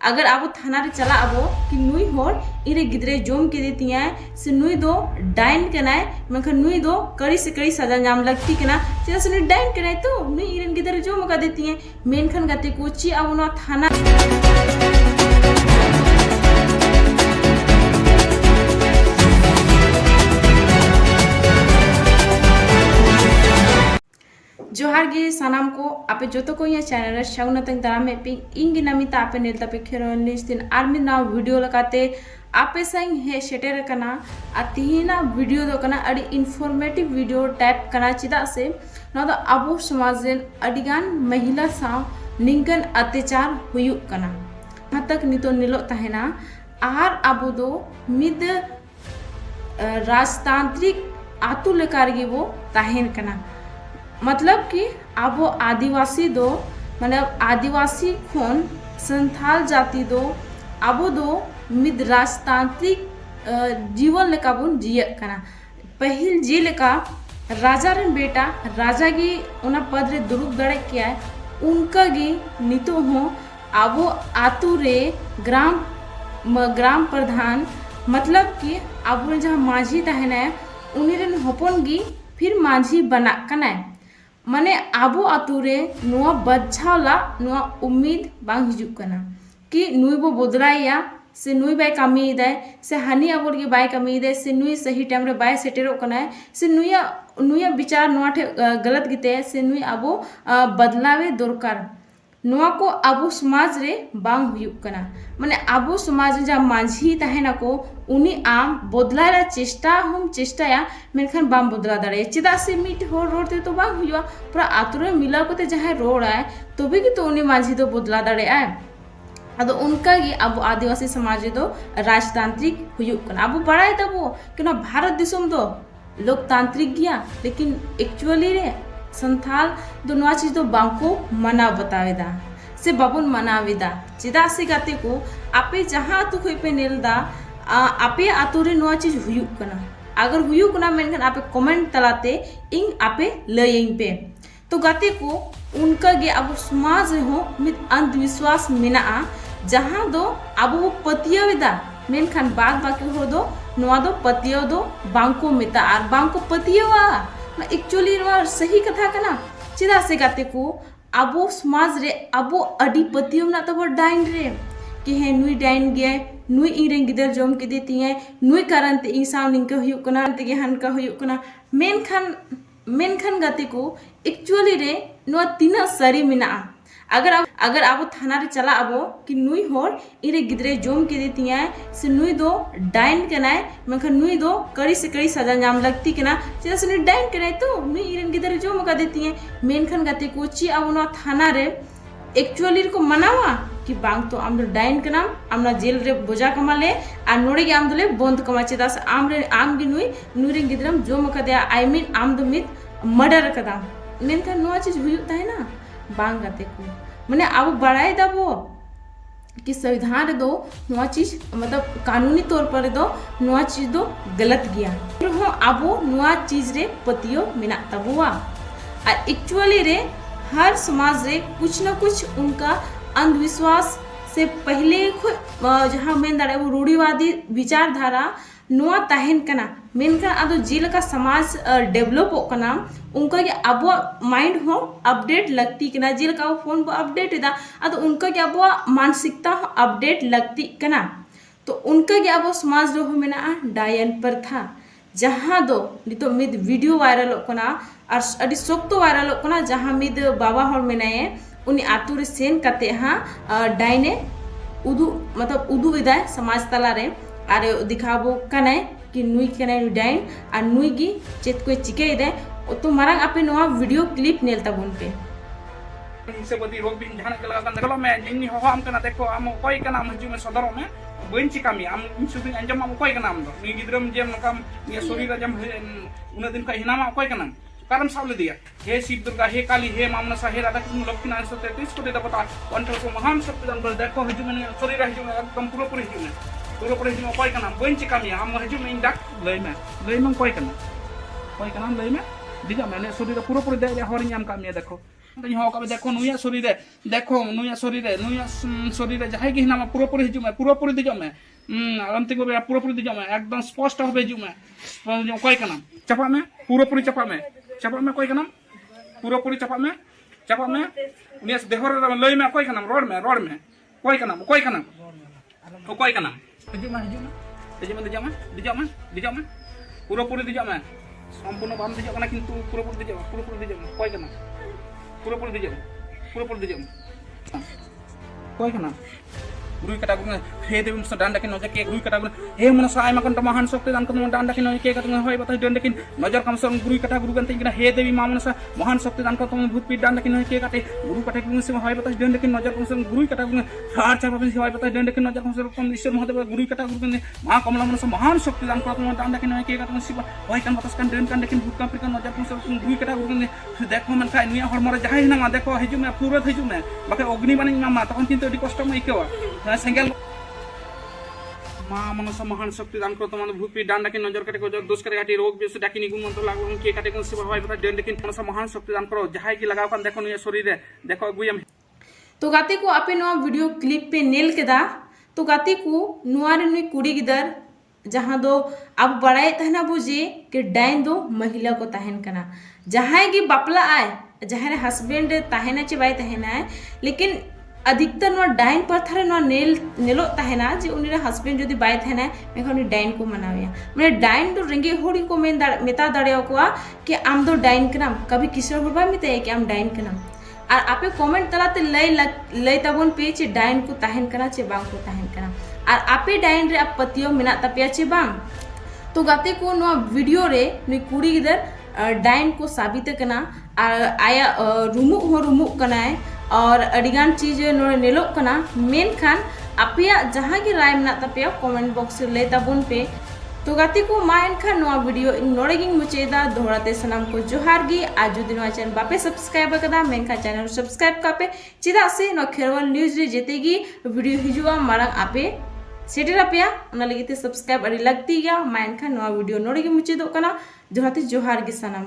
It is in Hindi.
अगर अब थाना रे चला अब कि नुई होर इरे गिद्रे जोम के देतिया से नुई दो डाइन कनाय मेखन नुई दो कड़ी से कड़ी सजा नाम लगती कना चेदा से नुई डाइन कनाय तो नुई इरेन गिद्रे जोम का देतिया मेनखन गाते को ची अब नो थाना जोहार गे सानाम को आपे जो को ये चैनल शाउना तंग दाराम पे इंग नमिता आपे नेलता पे खेरो दिन आर मिद ना वीडियो लगाते आपे संग हे सेटेर कना आ तिहिना वीडियो दो कना अड़ी इन्फॉर्मेटिव वीडियो टाइप कना चिदा से ना दो अबो समाज रेन अडिगान महिला साव निंकन अत्याचार हुयु कना तक नितो निलो तहेना आर अबो दो मिद राजतांत्रिक आतु लेकार गे वो तहेन कना मतलब कि अब आदिवासी दो मतलब आदिवासी खोन संथाल जाति दो अब दो मिद राजतांत्रिक जीवन लेका बुन जिय कना पहिल जी लेका राजा रन बेटा राजा की उना पद रे दुरुब दड़े किया उनका गी नितो हो अब आतु रे ग्राम प्रधान मतलब कि अब जहाँ माझी तहना उन्हीं रेन हपन गी फिर माझी बना कना माने आबो आतुरे नुआ बच्चाला नुआ उम्मीद बांग हिजुक कना कि नुई बो बदलाया से नुई बाय कामी दे से हानि आबोर के बाय कामी दे से नुई सही टाइम रे बाय सेटेरो कना से नुया विचार नुआ ठे गलत गिते से नुई आबो बदलावे दरकार नुआ को आबो समाज रे बांग हुयुक कना माने आबो समाज जा माझी तहेना को उनी आम बदलाय चेष्टा हम चेष्टाया मेनखान बाम बदला दाड़े चेदा से मिट होर रोडते तो बांग हुयुआ पूरा आतुरे मिला कोते जहां रोड आए तबे कि तो उनी माझी तो बदला दाड़े आए अदो उनका गी अब आदिवासी समाज दो राजतांत्रिक हुयुक कना अब बड़ाई तबो कि ना भारत दिसम दो लोकतांत्रिक गया लेकिन एक्चुअली रे संथाल दो नवा चीज दो बांको मना बतावेदा से बाबुन मनावेदा चेदा से गाते को आपे जहां तु खोई पे नेलदा आपे आतुरे नवा चीज हुयुक कना अगर हुयुक कना मेनखान आपे कमेंट तलाते इंग आपे लयिंग पे तो गाते को उनका गे अब समाज हो मिद अंधविश्वास मेना जहां दो अब वो पतियावेदा मेनखान बाद बाकी हो दो नवा दो पतियो दो बांको मेता आर बांको पतियवा एक्चुअली सही कथा कना चेदा से गाते को आबो समाज रे आबो अडी पतियम ना तब डाइन रे कि हे नुई डाइन गए नुई इरें गिदर जोम के देती है नुई कारण ते इंसान निंका हुयुक कना ते हनका हुयुक कना मेनखान गाते को एक्चुअली रे नुआ तीना सरी मिना अगर अब थाना रे चला अब कि नुई होर इरे गिद्रे जोम के देतिया से नुई दो डाइन कनाय मेखन नुई दो कड़ी से कड़ी सजा नाम लगती कना चेदा से नुई डाइन कनाय तो नुई इरेन गिद्रे जोम का देतिया मेनखन गाते को ची अब नो थाना रे एक्चुअली को मनावा कि बांग तो आम दो डाइन कना आमना जेल रे बोझा कमाले आ नोड़े गे आम दोले बंद कमा चेदा से आम गे नुई रे गिद्रम जोम का दे आई मीन आम दो मित मर्डर कदा मेनखन नोआ चीज हुयुक ताहे ना बांग गाते को माने अब बड़ाई दबो कि संविधान दो नोआ चीज मतलब कानूनी तौर पर दो नोआ चीज दो गलत गया हो अब नोआ चीज रे पतियो मिना तबुआ और एक्चुअली रे हर समाज रे कुछ न कुछ उनका अंधविश्वास से पहले जहाँ मेन दाड़े वो रूढ़िवादी विचारधारा नोआ तहन कना मेनखान आदो जिलका समाज डेवलप कना उनका के अब माइंड हो अपडेट लगती कना जिलका फोन पर अपडेट इदा आदो उनका के अब मानसिकता अपडेट लगती कना तो उनका के अब समाज रो मेना डायन प्रथा जहाँ दो नितो मिद वीडियो वायरल कना और अडी सोक्तो वायरल कना जहाँ मिद बाबा हर मेनाए उनी आतु रे सेन कते हां डायने उदू विदाय समाज तला रे आरे दिखाबो कनाय कि नुई कनाय नुई डाइन और नुई गी चेत कोई चिके दे तो मारंग आपे नोआ वीडियो क्लिप नेल तबुन पे से बदी रोग बिन जहान के लगा देखलो मैं इन्नी हो हम कना देखो हम कोई कना हम हजू में सदरो में बइन चिकामी हम सुबिन अंजम हम कोई कना हम दो नी गिद्रम जेम नकम ये सोरी रजम उन दिन का हिनामा कोई कना कारण सावले दिया हे शिव दुर्गा हे काली हे मामनसा हे राधा कृष्ण लक्ष्मी नारायण सत्य 30 कोटी देवता कंठ को महान सत्यदान कर देखो हजू में सोरी रह हजू में एकदम पूरा हजू में हजू में कोई कना बइन चिकामी हम हजू में डाक लय में कोई कना लय में दिगा मैंने सोरी पूरा दे हर नाम का देखो देखो नुया शरीर देखो नुया शरीर जहाँ की हिना पूरापूरी हजू में पूरापूरी दिजो में अंति पूरापूरी दिजो में एकदम स्पष्ट भाव हजू में कोई चपा में पूरापूरी चपा में कोई पूरापूरी चपा में देहर लय में कोई रोड में कोई हजू में दिजो में पूरापूरी दिजो में सम्पूर्ण बाम दिजो किंतु पूरापूरी दिजो कोई पूरापूरी दिजो कोई गुरुई कटा हे देवी मुसा डांडा की नजर के गुरुई कटा हे मनसा आयमा कंट महान शक्ति दान कन डांडा की नजर के कट होय बता डांडा की नजर कम सर गुरुई कटा गुरु गंते हे देवी मा मनसा महान शक्ति दान कन भूत पीठ डांडा की नजर के कटे गुरु कटा की मुसे होय बता डांडा की नजर कम सर गुरुई कटा हार चापा पे होय बता डांडा की नजर कम सर कम ईश्वर महादेव गुरुई कटा गुरु गंते मा कमला मनसा महान शक्ति दान कन डांडा की नजर के कट शिव होय कन बतस कन डांडा की भूत का पीठ नजर कम सर गुरुई कटा गुरु गंते देखो मन का निया हरमरे जहाय ना देखो हिजु में पूरा हिजु में बाके अग्नि बानी मा तखन किंतु एडी कष्ट में इकेवा सेंगेल माँ मनसा महान शक्ति दान करो तुम्हारे भूपी डांडा की नजर कटे को दोष करे काटी रोग बेस डाकी निगुण मंत्र लागो के काटे को सेवा होय बता डांडा की मनसा महान शक्ति दान करो जहाय की लगाव कान देखो निया शरीर देखो गुयम तो गाते को आपे नवा वीडियो क्लिप पे नेल केदा तो गाते को नुआर नुई कुड़ी गिदर जहाँ दो अब बड़ाई तहना बुझे कि डाइन दो महिला को तहन कना जहां की बापला आए जहां हस्बैंड तहना चे बाय तहना है लेकिन अधिकतर नो डाइन पर थारे नो नेलो तहना जे उनी हस्बैंड जदी बाय तहना मेखा उनी डाइन को मनावया माने डाइन दो रेंगे होड़ी को मेता दाड़ेया कोआ कि आम दो डाइन कनाम कभी किसर होबा मिते कि आम डाइन कनाम और आपे कमेंट तलाते लय ताबन पे चे डाइन को तहन कना चे बांग को तहन कना और आपे डाइन रे आप पतियो मेना तपिया चे बांग तो गाते को नो वीडियो रे नुई कुड़ी गिदर डाइन को साबित कना और आया रुमुक कना है और अडिगान चीज नेलो कना मेन खान आपिया जहाँ की राय मेना तपिया कमेंट बॉक्स ले ताबुन पे तो गाती को मा एनखान नोआ वीडियो इन नोड़ेगिंग मुचेदा दोहराते सनाम को जोहार गी आज जुदी नोआ चैनल बापे सब्सक्राइब कदा मेनखान चैनल सब्सक्राइब कापे चिदा से नो खेरवाल न्यूज रे जेतेगी वीडियो हिजुआ मारंग आपे सेटेर आपेया ओना लगिते सब्सक्राइब अड़ी लगती गया मा एनखान नोआ वीडियो नोड़ेगिंग मुचेदो कना दोहराते जोहार गी सनाम।